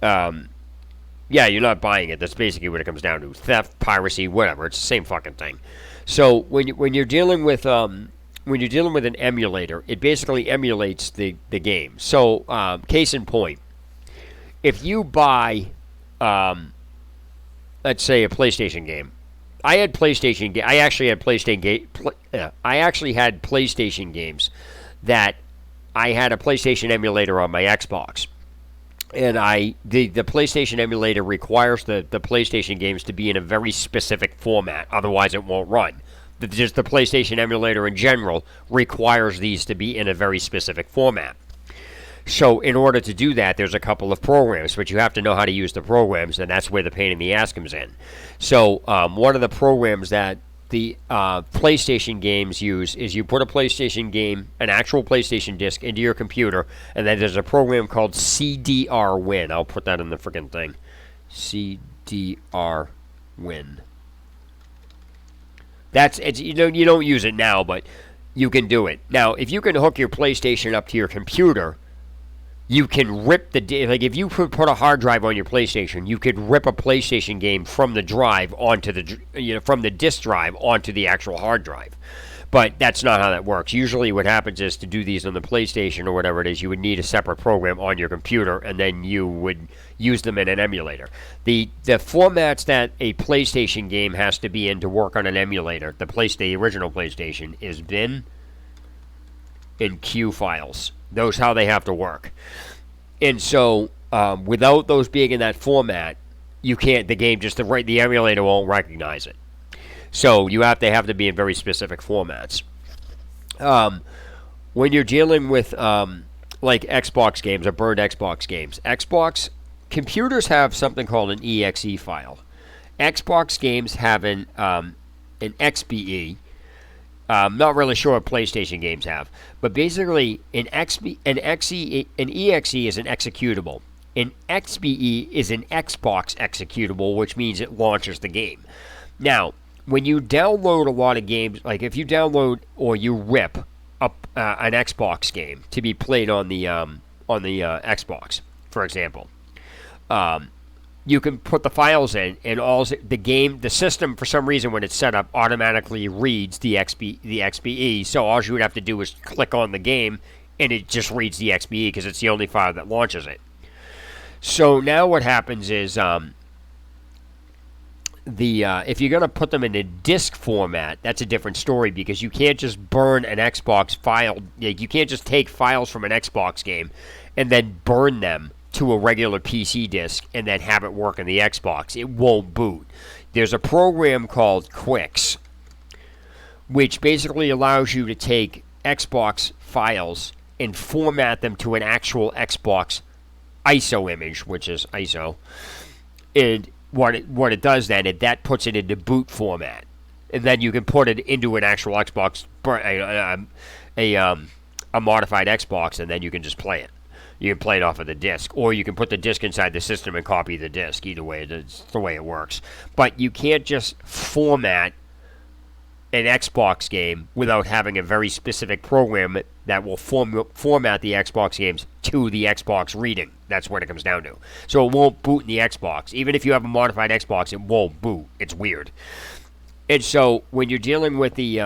yeah, you're not buying it. That's basically what it comes down to. Theft, piracy, whatever. It's the same fucking thing. So when you're dealing with an emulator, it basically emulates the game. So, case in point, if you buy, let's say, a PlayStation game. I actually had PlayStation games that I had a PlayStation emulator on my Xbox. And the PlayStation emulator requires the PlayStation games to be in a very specific format, otherwise it won't run. Just the PlayStation emulator in general requires these to be in a very specific format. So in order to do that, there's a couple of programs, but you have to know how to use the programs, and that's where the pain in the ass comes in. So one of the programs that the PlayStation games use is you put a PlayStation game, an actual PlayStation disc, into your computer, and then there's a program called CDR Win. I'll put that in the freaking thing. CDR Win. You don't use it now, but you can do it. Now, if you can hook your PlayStation up to your computer, you can rip like if you put a hard drive on your PlayStation, you could rip a PlayStation game from the drive onto from the disk drive onto the actual hard drive. But that's not how that works. Usually what happens is, to do these on the PlayStation or whatever it is, you would need a separate program on your computer, and then you would use them in an emulator. The formats that a PlayStation game has to be in to work on an emulator, the original PlayStation, is bin and Q files. Those how they have to work. And so without those being in that format, you can't, the emulator won't recognize it. So you have to be in very specific formats. When you're dealing with like Xbox games or burned Xbox games, computers have something called an exe file. Xbox games have an XBE. I'm not really sure what PlayStation games have, but basically an exe is an executable. An XBE is an Xbox executable, which means it launches the game. Now, when you download a lot of games, like if you download or you rip up an Xbox game to be played on the Xbox, for example, you can put the files in, and the system, for some reason, when it's set up, automatically reads the XBE. So all you would have to do is click on the game, and it just reads the XBE because it's the only file that launches it. So now what happens is, if you're going to put them in a disk format, that's a different story, because you can't just burn an Xbox file. You can't just take files from an Xbox game and then burn them to a regular PC disk and then have it work on the Xbox. It won't boot. There's a program called Quix, which basically allows you to take Xbox files and format them to an actual Xbox ISO image, which is ISO. And what it does then, that puts it into boot format. And then you can put it into an actual Xbox, a modified Xbox, and then you can just play it. You can play it off of the disc, or you can put the disc inside the system and copy the disc. Either way, it's the way it works. But you can't just format an Xbox game without having a very specific program that will format the Xbox games to the Xbox reading. That's what it comes down to. So it won't boot in the Xbox. Even if you have a modified Xbox, it won't boot. It's weird. And so when you're dealing with the...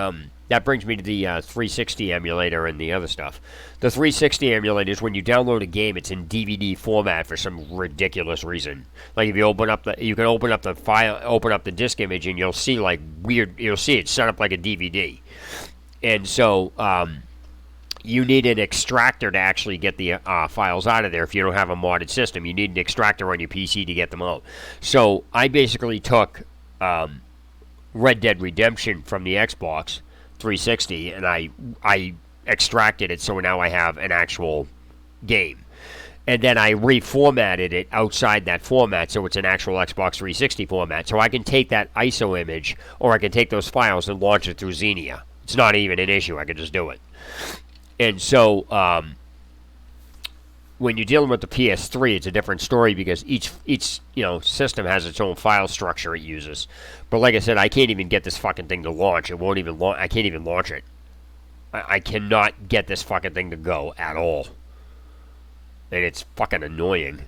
that brings me to the 360 emulator and the other stuff. The 360 emulator is when you download a game, it's in DVD format for some ridiculous reason. Like if you you can open up the file, open up the disc image, and you'll see like weird. You'll see it set up like a DVD. And so you need an extractor to actually get the files out of there. If you don't have a modded system, you need an extractor on your PC to get them out. So I basically took Red Dead Redemption from the Xbox 360, and I extracted it, so now I have an actual game. And then I reformatted it outside that format, so it's an actual Xbox 360 format. So I can take that ISO image, or I can take those files and launch it through Xenia. It's not even an issue. I can just do it. And so when you're dealing with the PS3, it's a different story because each system has its own file structure it uses. But like I said, I can't even get this fucking thing to launch. It won't even launch. I can't even launch it. I cannot get this fucking thing to go at all. And it's fucking annoying.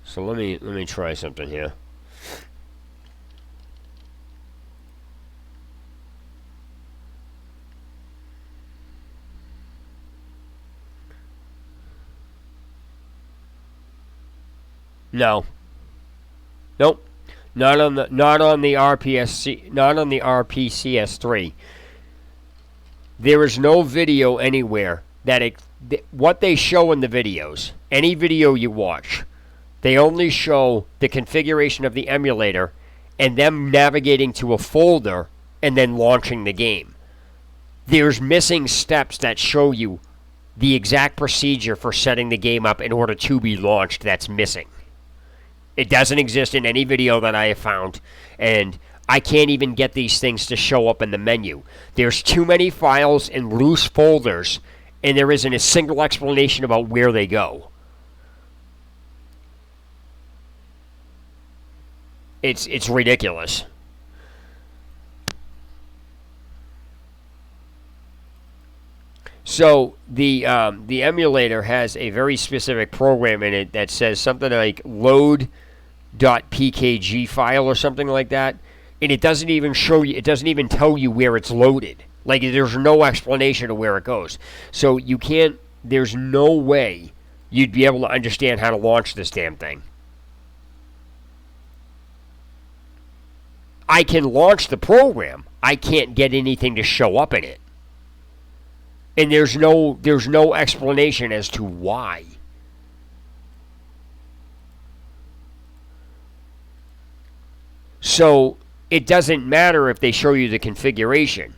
So let me try something here. No. Nope. Not on the RPCS3. There is no video anywhere that what they show in the videos. Any video you watch, they only show the configuration of the emulator and them navigating to a folder and then launching the game. There's missing steps that show you the exact procedure for setting the game up in order to be launched. That's missing. It doesn't exist in any video that I have found, and I can't even get these things to show up in the menu. There's too many files in loose folders, and there isn't a single explanation about where they go. It's ridiculous. So the emulator has a very specific program in it that says something like load.pkg file or something like that, and it doesn't even show you. It doesn't even tell you where it's loaded. Like there's no explanation of where it goes. So you can't. There's no way you'd be able to understand how to launch this damn thing. I can launch the program. I can't get anything to show up in it. And there's no explanation as to why. So it doesn't matter if they show you the configuration.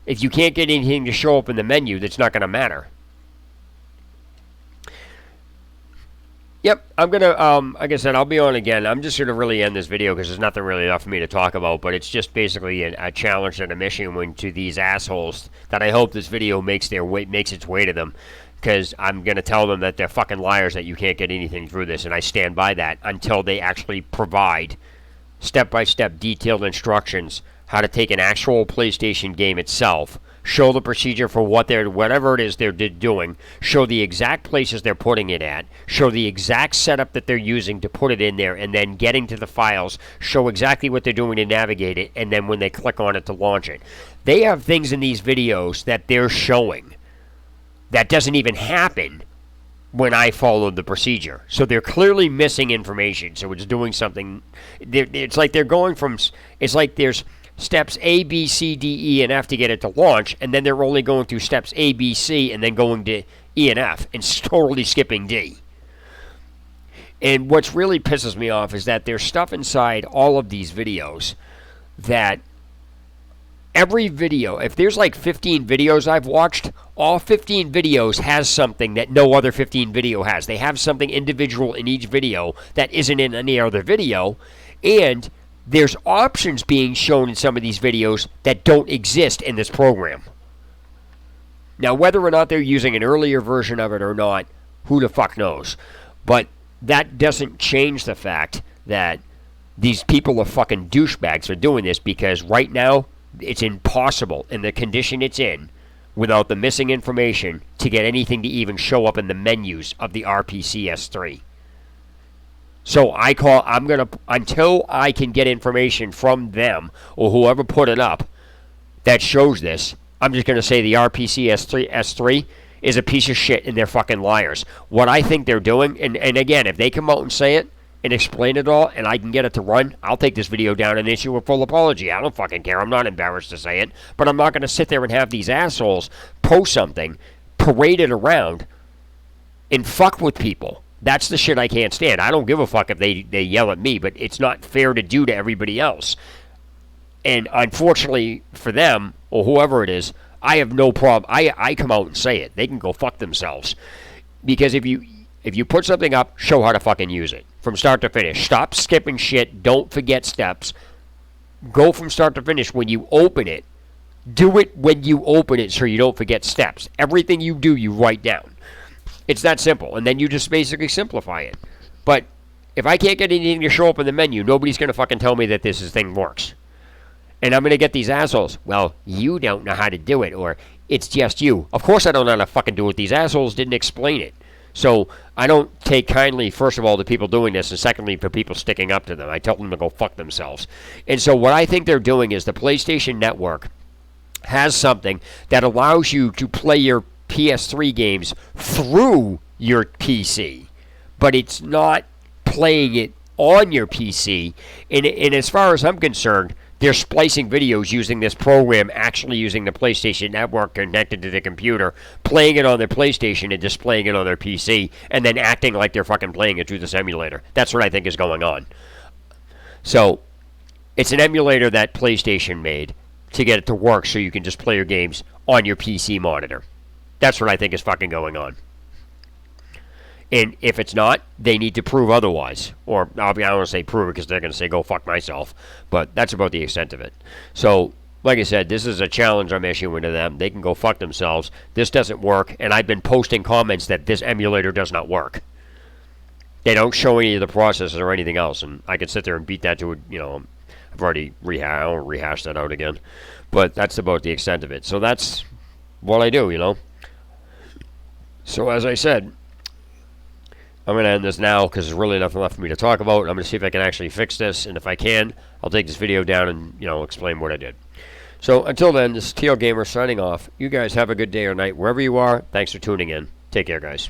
If you can't get anything to show up in the menu, that's not going to matter. Yep, I'm going to, like I said, I'll be on again. I'm just going to really end this video because there's nothing really left for me to talk about, but it's just basically a challenge and a mission to these assholes that I hope this video makes its way to them, because I'm going to tell them that they're fucking liars, that you can't get anything through this, and I stand by that until they actually provide step-by-step detailed instructions how to take an actual PlayStation game itself, show the procedure for whatever it is they're doing, show the exact places they're putting it at, show the exact setup that they're using to put it in there, and then getting to the files, show exactly what they're doing to navigate it, and then when they click on it to launch it. They have things in these videos that they're showing that doesn't even happen when I followed the procedure. So they're clearly missing information, so it's doing something. It's like they're going from, it's like there's steps A, B, C, D, E, and F to get it to launch, and then they're only going through steps A, B, C, and then going to E and F, and totally skipping D. And what's really pisses me off is that there's stuff inside all of these videos that every video, if there's like 15 videos I've watched, all 15 videos has something that no other 15 video has. They have something individual in each video that isn't in any other video, and there's options being shown in some of these videos that don't exist in this program. Now, whether or not they're using an earlier version of it or not, who the fuck knows? But that doesn't change the fact that these people are fucking douchebags for doing this, because right now it's impossible in the condition it's in without the missing information to get anything to even show up in the menus of the RPCS3. So until I can get information from them or whoever put it up that shows this, I'm just going to say the RPCS3 is a piece of shit and they're fucking liars. What I think they're doing, and again, if they come out and say it and explain it all and I can get it to run, I'll take this video down and issue a full apology. I don't fucking care. I'm not embarrassed to say it. But I'm not going to sit there and have these assholes post something, parade it around, and fuck with people. That's the shit I can't stand. I don't give a fuck if they yell at me, but it's not fair to do to everybody else. And unfortunately for them, or whoever it is, I have no problem. I come out and say it. They can go fuck themselves. Because if you put something up, show how to fucking use it. From start to finish. Stop skipping shit. Don't forget steps. Go from start to finish when you open it. Do it when you open it so you don't forget steps. Everything you do, you write down. It's that simple. And then you just basically simplify it. But if I can't get anything to show up in the menu, nobody's going to fucking tell me that this thing works. And I'm going to get these assholes. Well, you don't know how to do it, or it's just you. Of course I don't know how to fucking do it. These assholes didn't explain it. So I don't take kindly, first of all, to people doing this, and secondly, for people sticking up to them. I tell them to go fuck themselves. And so what I think they're doing is the PlayStation Network has something that allows you to play your PS3 games through your PC, but it's not playing it on your PC. And as far as I'm concerned, they're splicing videos using this program, actually using the PlayStation Network connected to the computer, playing it on their PlayStation and displaying it on their PC, and then acting like they're fucking playing it through this emulator. That's what I think is going on. So, it's an emulator that PlayStation made to get it to work so you can just play your games on your PC monitor. That's what I think is fucking going on. And if it's not, they need to prove otherwise. Or, I don't want to say prove it because they're going to say go fuck myself. But that's about the extent of it. So, like I said, this is a challenge I'm issuing to them. They can go fuck themselves. This doesn't work. And I've been posting comments that this emulator does not work. They don't show any of the processes or anything else. And I could sit there and beat that to, I've already I won't rehash that out again. But that's about the extent of it. So that's what I do, So as I said, I'm going to end this now because there's really nothing left for me to talk about. I'm going to see if I can actually fix this. And if I can, I'll take this video down and, explain what I did. So until then, this is TL Gamer signing off. You guys have a good day or night wherever you are. Thanks for tuning in. Take care, guys.